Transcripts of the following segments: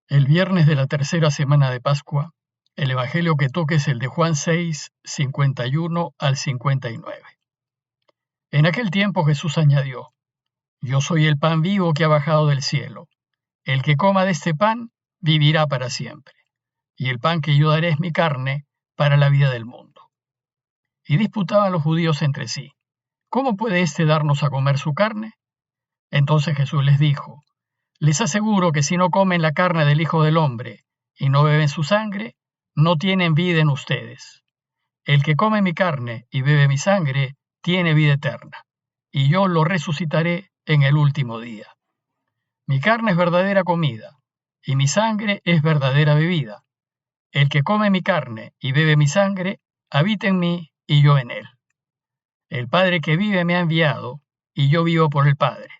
El viernes de la tercera semana de Pascua, el evangelio que toque es el de Juan 6, 51 al 59. En aquel tiempo Jesús añadió: Yo soy el pan vivo que ha bajado del cielo. El que coma de este pan vivirá para siempre. Y el pan que yo daré es mi carne para la vida del mundo. Y disputaban los judíos entre sí: ¿Cómo puede éste darnos a comer su carne? Entonces Jesús les dijo: Les aseguro que si no comen la carne del Hijo del Hombre y no beben su sangre, no tienen vida en ustedes. El que come mi carne y bebe mi sangre tiene vida eterna, y yo lo resucitaré en el último día. Mi carne es verdadera comida, y mi sangre es verdadera bebida. El que come mi carne y bebe mi sangre, habita en mí y yo en él. El Padre que vive me ha enviado, y yo vivo por el Padre.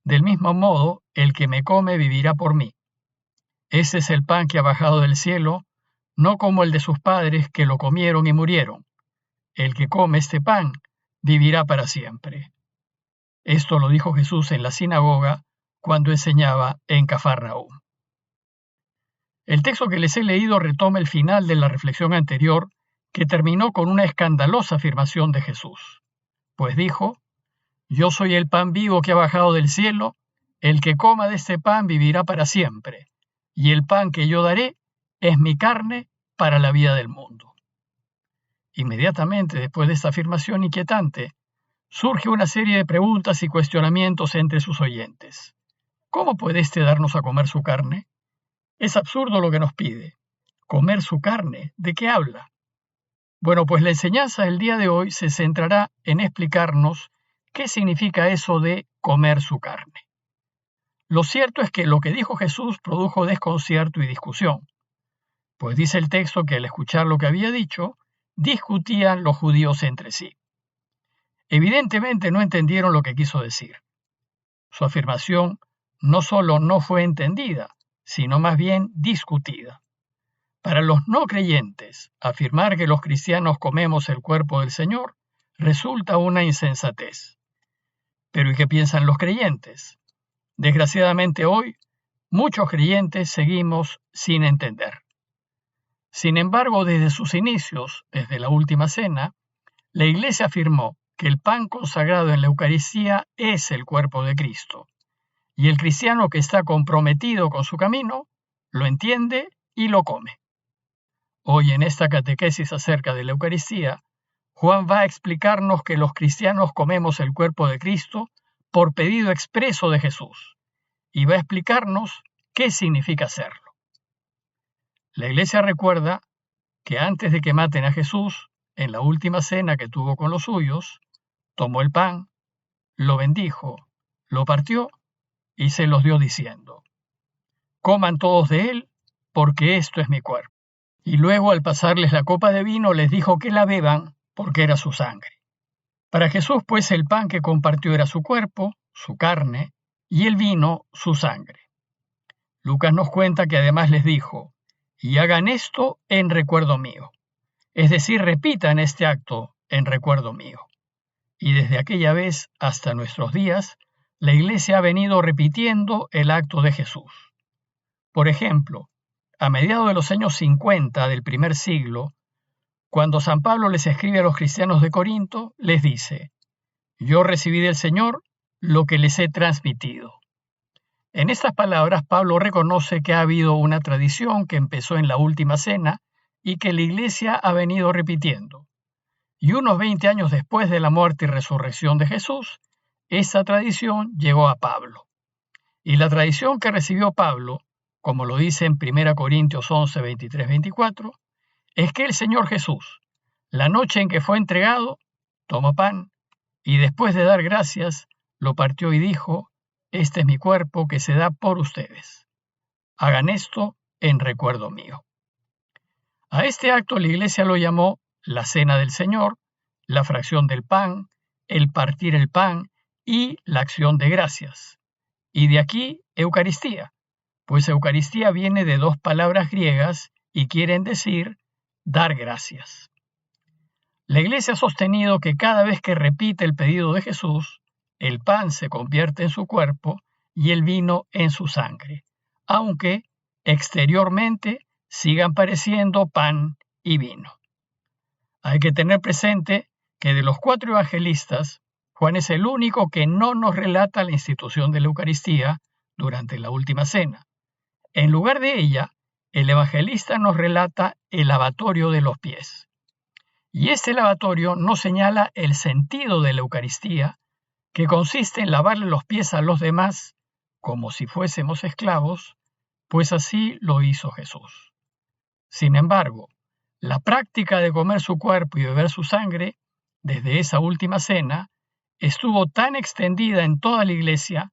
Del mismo modo, el que me come vivirá por mí. Ese es el pan que ha bajado del cielo, no como el de sus padres que lo comieron y murieron. El que come este pan vivirá para siempre. Esto lo dijo Jesús en la sinagoga cuando enseñaba en Cafarnaúm. El texto que les he leído retoma el final de la reflexión anterior, que terminó con una escandalosa afirmación de Jesús. Pues dijo: Yo soy el pan vivo que ha bajado del cielo, el que coma de este pan vivirá para siempre, y el pan que yo daré es mi carne para la vida del mundo. Inmediatamente después de esta afirmación inquietante, surge una serie de preguntas y cuestionamientos entre sus oyentes. ¿Cómo puede éste darnos a comer su carne? Es absurdo lo que nos pide. ¿Comer su carne? ¿De qué habla? Bueno, pues la enseñanza del día de hoy se centrará en explicarnos qué significa eso de comer su carne. Lo cierto es que lo que dijo Jesús produjo desconcierto y discusión, pues dice el texto que al escuchar lo que había dicho, discutían los judíos entre sí. Evidentemente no entendieron lo que quiso decir. Su afirmación no solo no fue entendida, sino más bien discutida. Para los no creyentes, afirmar que los cristianos comemos el cuerpo del Señor resulta una insensatez. Pero ¿y qué piensan los creyentes? Desgraciadamente hoy, muchos creyentes seguimos sin entender. Sin embargo, desde sus inicios, desde la última cena, la Iglesia afirmó que el pan consagrado en la Eucaristía es el cuerpo de Cristo, y el cristiano que está comprometido con su camino lo entiende y lo come. Hoy en esta catequesis acerca de la Eucaristía, Juan va a explicarnos que los cristianos comemos el cuerpo de Cristo por pedido expreso de Jesús, y va a explicarnos qué significa hacerlo. La Iglesia recuerda que antes de que maten a Jesús, en la última cena que tuvo con los suyos, tomó el pan, lo bendijo, lo partió y se los dio diciendo: Coman todos de él, porque esto es mi cuerpo. Y luego, al pasarles la copa de vino, les dijo que la beban, porque era su sangre. Para Jesús, pues, el pan que compartió era su cuerpo, su carne, y el vino, su sangre. Lucas nos cuenta que además les dijo: y hagan esto en recuerdo mío. Es decir, repitan este acto en recuerdo mío. Y desde aquella vez hasta nuestros días, la Iglesia ha venido repitiendo el acto de Jesús. Por ejemplo, a mediados de los años 50 del primer siglo, cuando San Pablo les escribe a los cristianos de Corinto, les dice: Yo recibí del Señor lo que les he transmitido. En estas palabras, Pablo reconoce que ha habido una tradición que empezó en la última cena y que la Iglesia ha venido repitiendo. Y unos 20 años después de la muerte y resurrección de Jesús, esa tradición llegó a Pablo. Y la tradición que recibió Pablo, como lo dice en 1 Corintios 11, 23, 24, es que el Señor Jesús, la noche en que fue entregado, tomó pan y después de dar gracias, lo partió y dijo: Este es mi cuerpo que se da por ustedes. Hagan esto en recuerdo mío. A este acto la Iglesia lo llamó la Cena del Señor, la fracción del pan, el partir el pan y la acción de gracias. Y de aquí Eucaristía, pues Eucaristía viene de dos palabras griegas y quieren decir dar gracias. La Iglesia ha sostenido que cada vez que repite el pedido de Jesús, el pan se convierte en su cuerpo y el vino en su sangre, aunque exteriormente sigan pareciendo pan y vino. Hay que tener presente que de los 4 evangelistas, Juan es el único que no nos relata la institución de la Eucaristía durante la última cena. En lugar de ella, el evangelista nos relata el lavatorio de los pies. Y este lavatorio nos señala el sentido de la Eucaristía, que consiste en lavarle los pies a los demás como si fuésemos esclavos, pues así lo hizo Jesús. Sin embargo, la práctica de comer su cuerpo y beber su sangre, desde esa última cena, estuvo tan extendida en toda la Iglesia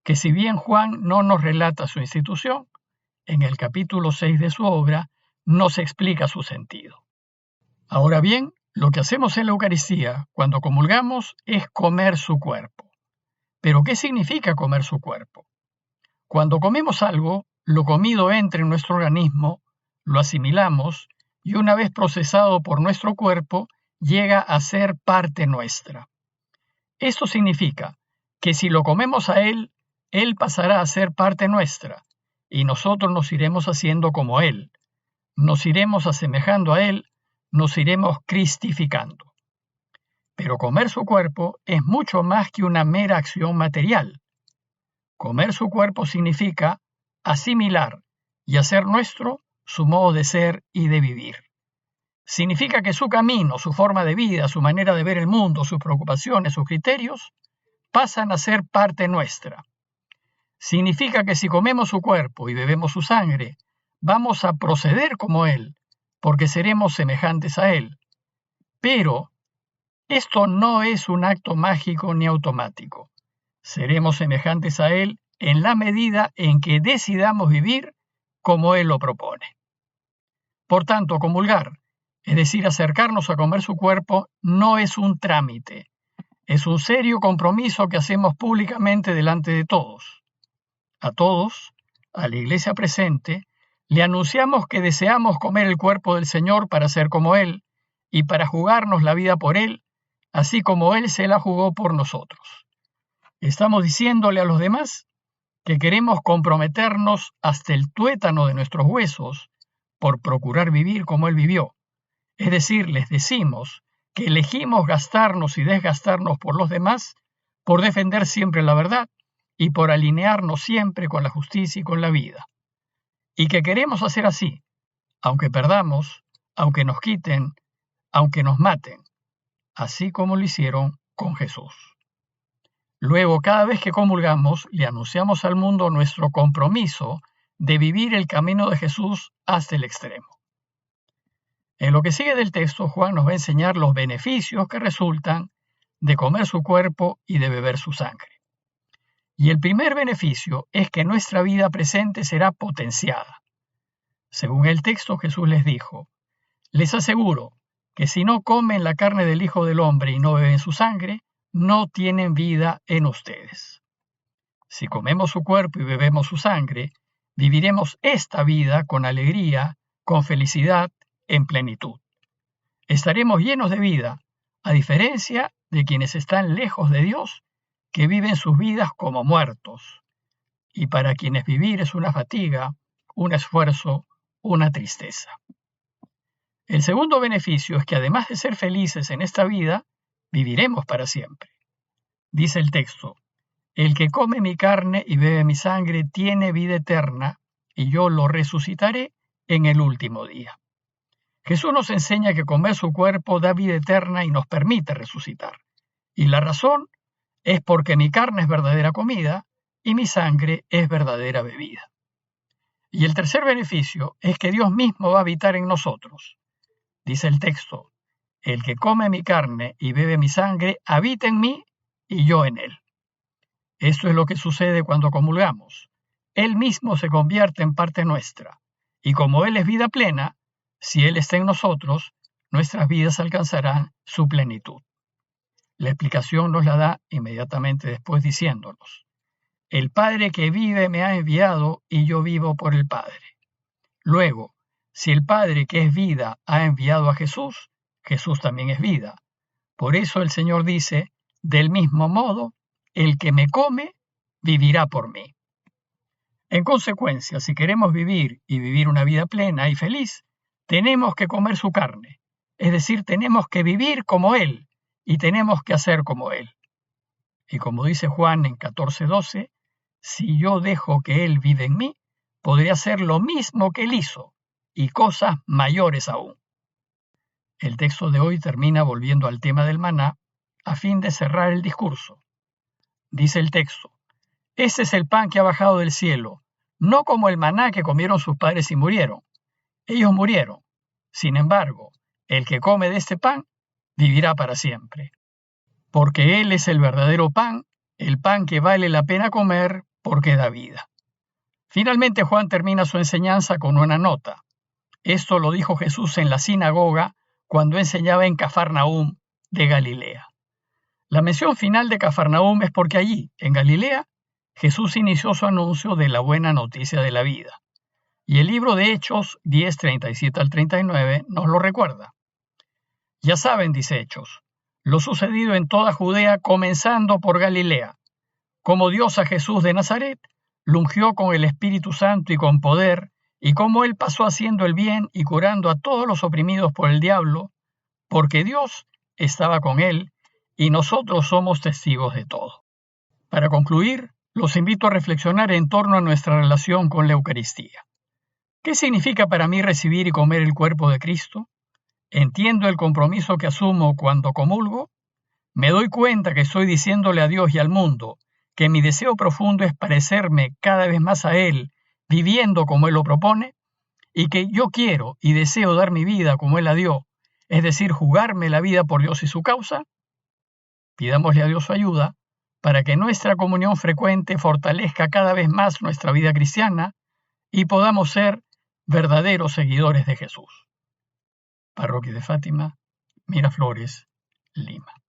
que si bien Juan no nos relata su institución, en el capítulo 6 de su obra nos explica su sentido. Ahora bien, lo que hacemos en la Eucaristía cuando comulgamos es comer su cuerpo. ¿Pero qué significa comer su cuerpo? Cuando comemos algo, lo comido entra en nuestro organismo, lo asimilamos y una vez procesado por nuestro cuerpo, llega a ser parte nuestra. Esto significa que si lo comemos a Él, Él pasará a ser parte nuestra y nosotros nos iremos haciendo como Él. Nos iremos asemejando a Él, nos iremos cristificando. Pero comer su cuerpo es mucho más que una mera acción material. Comer su cuerpo significa asimilar y hacer nuestro su modo de ser y de vivir. Significa que su camino, su forma de vida, su manera de ver el mundo, sus preocupaciones, sus criterios, pasan a ser parte nuestra. Significa que si comemos su cuerpo y bebemos su sangre, vamos a proceder como Él, porque seremos semejantes a Él. Pero esto no es un acto mágico ni automático. Seremos semejantes a Él en la medida en que decidamos vivir como Él lo propone. Por tanto, comulgar, es decir, acercarnos a comer su cuerpo, no es un trámite, es un serio compromiso que hacemos públicamente delante de todos. A todos, a la Iglesia presente, le anunciamos que deseamos comer el cuerpo del Señor para ser como Él y para jugarnos la vida por Él, así como Él se la jugó por nosotros. Estamos diciéndole a los demás que queremos comprometernos hasta el tuétano de nuestros huesos por procurar vivir como Él vivió. Es decir, les decimos que elegimos gastarnos y desgastarnos por los demás, por defender siempre la verdad y por alinearnos siempre con la justicia y con la vida. Y que queremos hacer así, aunque perdamos, aunque nos quiten, aunque nos maten, así como lo hicieron con Jesús. Luego, cada vez que comulgamos, le anunciamos al mundo nuestro compromiso de vivir el camino de Jesús hasta el extremo. En lo que sigue del texto, Juan nos va a enseñar los beneficios que resultan de comer su cuerpo y de beber su sangre. Y el primer beneficio es que nuestra vida presente será potenciada. Según el texto, Jesús les dijo: les aseguro que si no comen la carne del Hijo del Hombre y no beben su sangre, no tienen vida en ustedes. Si comemos su cuerpo y bebemos su sangre, viviremos esta vida con alegría, con felicidad, en plenitud. Estaremos llenos de vida, a diferencia de quienes están lejos de Dios, que viven sus vidas como muertos, y para quienes vivir es una fatiga, un esfuerzo, una tristeza. El segundo beneficio es que además de ser felices en esta vida, viviremos para siempre. Dice el texto: el que come mi carne y bebe mi sangre tiene vida eterna, y yo lo resucitaré en el último día. Jesús nos enseña que comer su cuerpo da vida eterna y nos permite resucitar. Y la razón es porque mi carne es verdadera comida y mi sangre es verdadera bebida. Y el tercer beneficio es que Dios mismo va a habitar en nosotros. Dice el texto: el que come mi carne y bebe mi sangre habita en mí y yo en él. Esto es lo que sucede cuando comulgamos. Él mismo se convierte en parte nuestra, y como Él es vida plena, si Él está en nosotros, nuestras vidas alcanzarán su plenitud. La explicación nos la da inmediatamente después diciéndonos: el Padre que vive me ha enviado y yo vivo por el Padre. Luego, si el Padre que es vida ha enviado a Jesús, Jesús también es vida. Por eso el Señor dice: del mismo modo, el que me come vivirá por mí. En consecuencia, si queremos vivir y vivir una vida plena y feliz, tenemos que comer su carne, es decir, tenemos que vivir como Él y tenemos que hacer como Él. Y como dice Juan en 14:12, si yo dejo que Él vive en mí, podré hacer lo mismo que Él hizo y cosas mayores aún. El texto de hoy termina volviendo al tema del maná a fin de cerrar el discurso. Dice el texto: ese es el pan que ha bajado del cielo, no como el maná que comieron sus padres y murieron. Ellos murieron. Sin embargo, el que come de este pan vivirá para siempre. Porque Él es el verdadero pan, el pan que vale la pena comer porque da vida. Finalmente Juan termina su enseñanza con una nota. Esto lo dijo Jesús en la sinagoga cuando enseñaba en Cafarnaúm de Galilea. La mención final de Cafarnaúm es porque allí, en Galilea, Jesús inició su anuncio de la buena noticia de la vida. Y el libro de Hechos 10:37 al 39 nos lo recuerda. Ya saben, dice Hechos, lo sucedido en toda Judea, comenzando por Galilea, como Dios a Jesús de Nazaret lo ungió con el Espíritu Santo y con poder, y cómo Él pasó haciendo el bien y curando a todos los oprimidos por el diablo, porque Dios estaba con Él y nosotros somos testigos de todo. Para concluir, los invito a reflexionar en torno a nuestra relación con la Eucaristía. ¿Qué significa para mí recibir y comer el cuerpo de Cristo? ¿Entiendo el compromiso que asumo cuando comulgo? ¿Me doy cuenta que estoy diciéndole a Dios y al mundo que mi deseo profundo es parecerme cada vez más a Él, viviendo como Él lo propone? Y que yo quiero y deseo dar mi vida como Él la dio, es decir, jugarme la vida por Dios y su causa. Pidámosle a Dios su ayuda para que nuestra comunión frecuente fortalezca cada vez más nuestra vida cristiana y podamos ser verdaderos seguidores de Jesús. Parroquia de Fátima, Miraflores, Lima.